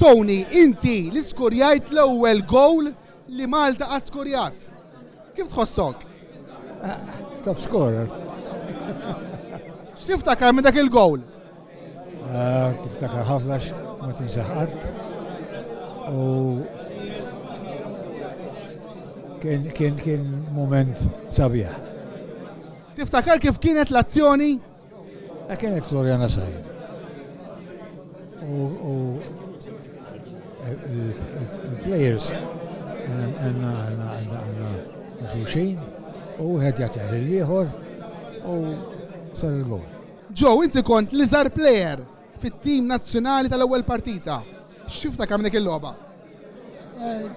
Tony, inti li skurjajt l-ewwel gowl li Malta qatt skurjat. Kif tħossok? Top scorer. X'tiftakar minn dak il-gowl? Tiftakar ħafna ma tinsaħqat. U kien moment sabiħ. Tiftakar kif kienet l-azzjoni? Kienet Floriana Sajed. U il-players għanna xuxin u għed jatjar il-liħor u sar il-gol. Joe, inti kont l-iżar plejer fit-tim nazzjonali tal-ewwel partita. X'tiftakar minn dik il-logħba?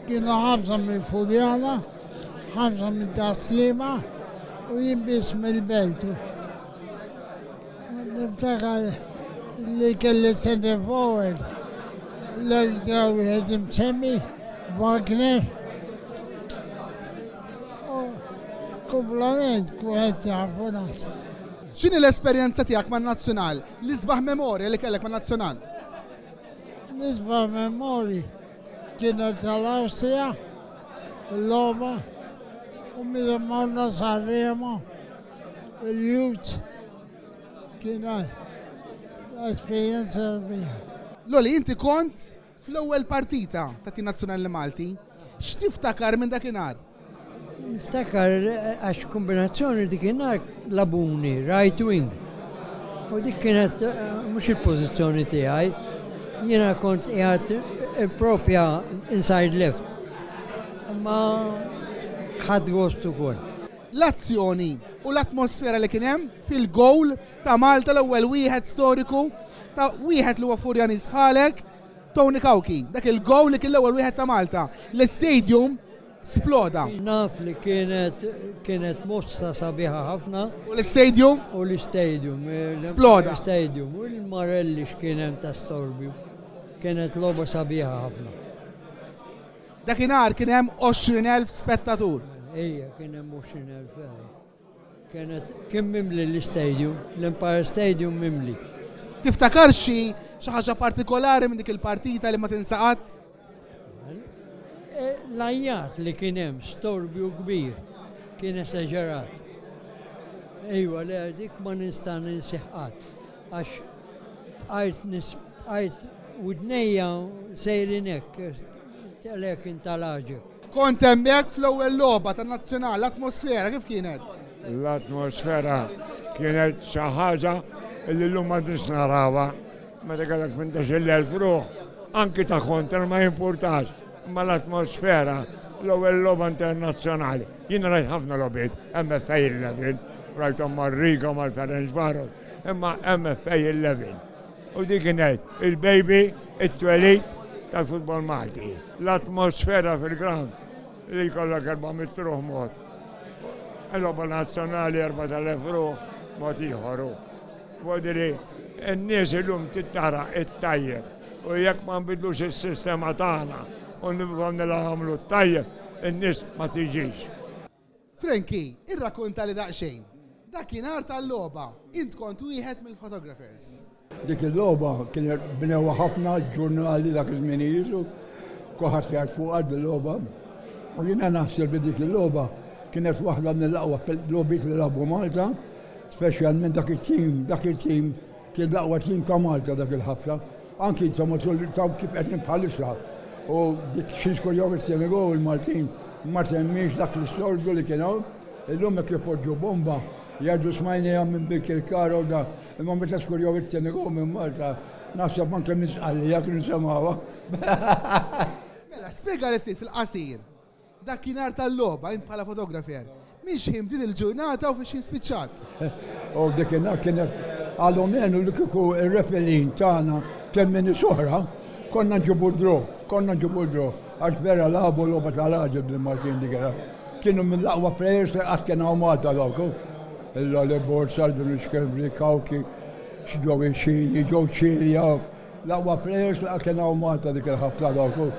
Kienu 5 mill-Fuljana, 5 mid-Daslima u jimbis mill-Beltu. Niftakar li kelli sente forward l-għaw wieħed imsemmi Wagner. Kumplament kuħed jafu nasa. X'inhi l-esperjenza tiegħek man-nazzjonal? L-isbaħ memorja li kellek man-nazzjonal? Nisba' memori kienet tal-Awstrija, l-logħba u meta morna Sanremo, il-Youth kienet esperjenza sabiħa. Loli, inti kont fl-ewwel partita tat-tim nazzjonali Malti. X'tiftakar minn dakinhar? Niftakar għax kombinazzjoni dikinhar labuni, right wing. U dik kienet mhux il-pożizzjoni tiegħi. Jiena kont qiegħed propja inside left. Ma ħadd gost ukoll. L-azzjoni u l-atmosfera li kien hemm fil-gowl ta' Malta l-ewwel wieħed storiku ta' wieħed li huwa Furjanis bħalek, Tony Kauki. Dak il-gowl li kien l-ewwel wieħed ta' Malta. L-stadium sploda. Naf li kienet mossa sabiħa ħafna. U l-stadium? U l-stadium. Sploda. Stadium. U l-Marelli x'kien hemm ta' Storbju. Kienet logħba sabiħa ħafna. Dakinhar kien hemm 20,000 spettatur. Ejja, kien hemm 20,000 vera. Kien mimli l-stadium, l-Empire Stadium mimli. Tiftakar xi ħaġa partikolari minn dik il-partita li ma tinsaqat? L-ajjat li kien hemm storbju kbir kien esaġerat. Ejwa, le dik ma nista' ninsiħqat għax għajt widnejja sejrin hekk għalhekk intalaġeb. Kont hemmhekk fl-ewwel logħba tan-nazzjonali, l-atmosfera kif kienet? L-atmosfera kienet xi ħaġa li llum ma nix narawha meta kellek 18,000 ruħ, anki ta' kontra ma jimpurtax. Ma l-atmosfera l-ewwel logħba internazzjonali. Jien rajt ħafna logħbiet, MFA 11, rajthom mar-Riga mal-Ferencvaros, imma MFA 11. U dik kienet il-baby, it-twelid tal-futbol Malti. L-atmosfera fil-ground li jkollok 400 ruħ mod. Il-logħba nazzjonali 4,000 ruħ mod ieħor. Wadiri, n-nies illum tittara it-tajjeb u jekk ma nbidlux is-sistema tagħna u nibqgħu nagħmlu t-tajjeb, in-nies ma tiġix. Franki, irrakkonta li daqsxejn. Dakinhar tal-logħba, int kont wieħed mill-photographers. Dik il-logħba kienet bnewwa ħafna ġurnali dak iż-żminijiet u kulħadd jgħid fuq għad il-logħba. U jiena naħseb li dik il-logħba kienet waħda mill-aqwa logħbiet li labu Malta, speċjalment dak il-tim kien l-aqwa tim ta' Malta dak il-ħabsa. Anki insomma kif qed nibħalissa. U dik xi skurjaw is-Senegal il-Maltin ma semmix dak l-istorbju li kienu, illum hekk ipoġġu bomba jgħidu smajnija minn dik il-kara u da, imma meta skurjaw is-Senegal minn Malta, naħseb anke nisqallija kienu semgħuha. Mela, spjega li ftit fil-qasir. Dakinhar tal-logħba int bħala fotografer. Mhix ħim din il-ġurnata u fiex jispiċċat. U dakinhar kienet għal-omenu li kieku ir-refelin tagħna kien minn soħra, konna nġibu dro, għax vera labu l-logħba tal-ħaġeb il-Maltin dikera. Kienu minn l-aqwa plejers li qatt kien hawn Malta dawku. Il-Lali Borsa, Xkembri, Kawki, Xġowi Xili, Ġow Xilja, l-aqwa plejers li qatt kien hawn Malta dik il-ħabta dawku.